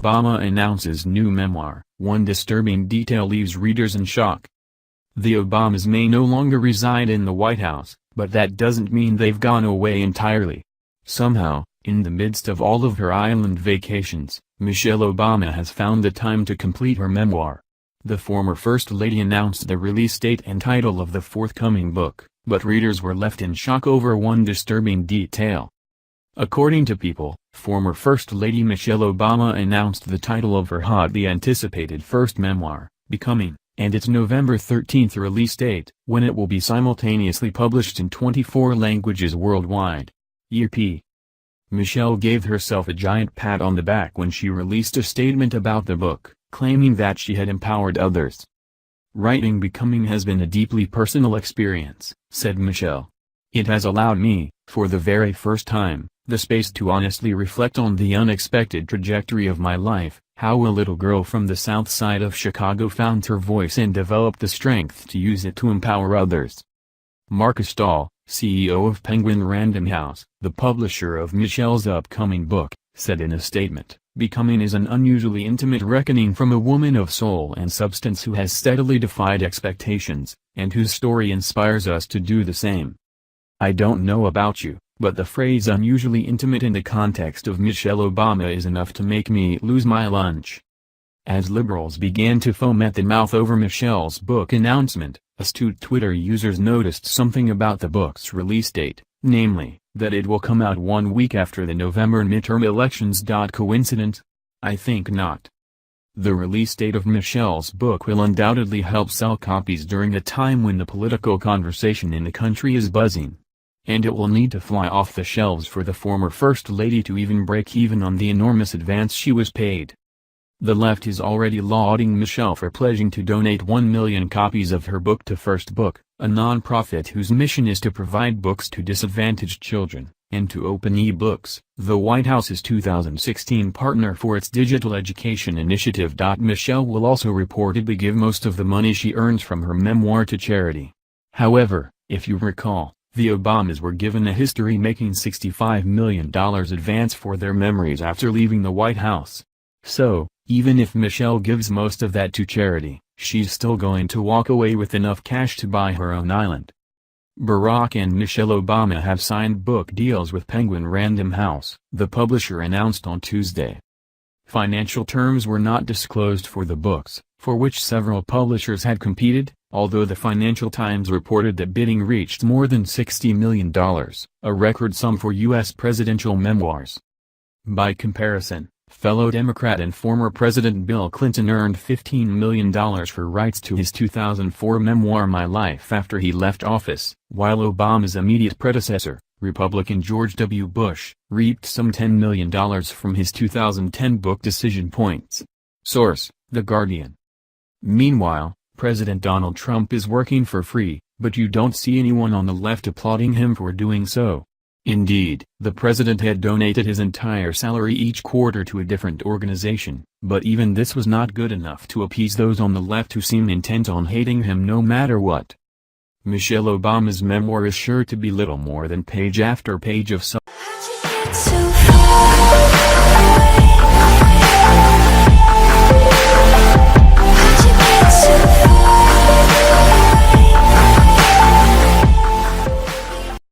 Obama announces new memoir, one disturbing detail leaves readers in shock. The Obamas may no longer reside in the White House, but that doesn't mean they've gone away entirely. Somehow, in the midst of all of her island vacations, Michelle Obama has found the time to complete her memoir. The former First Lady announced the release date and title of the forthcoming book, but readers were left in shock over one disturbing detail. According to People, former First Lady Michelle Obama announced the title of her hotly anticipated first memoir, Becoming, and its November 13 release date, when it will be simultaneously published in 24 languages worldwide. Yippee! Michelle gave herself a giant pat on the back when she released a statement about the book, claiming that she had empowered others. "Writing Becoming has been a deeply personal experience," said Michelle. "It has allowed me, for the very first time, the space to honestly reflect on the unexpected trajectory of my life, how a little girl from the south side of Chicago found her voice and developed the strength to use it to empower others." Marcus Stahl, CEO of Penguin Random House, the publisher of Michelle's upcoming book, said in a statement, "Becoming is an unusually intimate reckoning from a woman of soul and substance who has steadily defied expectations, and whose story inspires us to do the same. I don't know about you, but the phrase unusually intimate in the context of Michelle Obama is enough to make me lose my lunch." As liberals began to foam at the mouth over Michelle's book announcement, astute Twitter users noticed something about the book's release date, namely, that it will come out 1 week after the November midterm elections. Coincidence? I think not. The release date of Michelle's book will undoubtedly help sell copies during a time when the political conversation in the country is buzzing. And it will need to fly off the shelves for the former First Lady to even break even on the enormous advance she was paid. The left is already lauding Michelle for pledging to donate 1 million copies of her book to First Book, a non-profit whose mission is to provide books to disadvantaged children, and to open e-books, the White House's 2016 partner for its digital education initiative. Michelle will also reportedly give most of the money she earns from her memoir to charity. However, if you recall, the Obamas were given a history-making $65 million advance for their memories after leaving the White House. So, even if Michelle gives most of that to charity, she's still going to walk away with enough cash to buy her own island. Barack and Michelle Obama have signed book deals with Penguin Random House, the publisher announced on Tuesday. Financial terms were not disclosed for the books, for which several publishers had competed, although the Financial Times reported that bidding reached more than $60 million, a record sum for U.S. presidential memoirs. By comparison, fellow Democrat and former President Bill Clinton earned $15 million for rights to his 2004 memoir My Life after he left office, while Obama's immediate predecessor, Republican George W. Bush, reaped some $10 million from his 2010 book Decision Points. Source: The Guardian. Meanwhile, President Donald Trump is working for free, but you don't see anyone on the left applauding him for doing so. Indeed, the president had donated his entire salary each quarter to a different organization, but even this was not good enough to appease those on the left who seem intent on hating him no matter what. Michelle Obama's memoir is sure to be little more than page after page of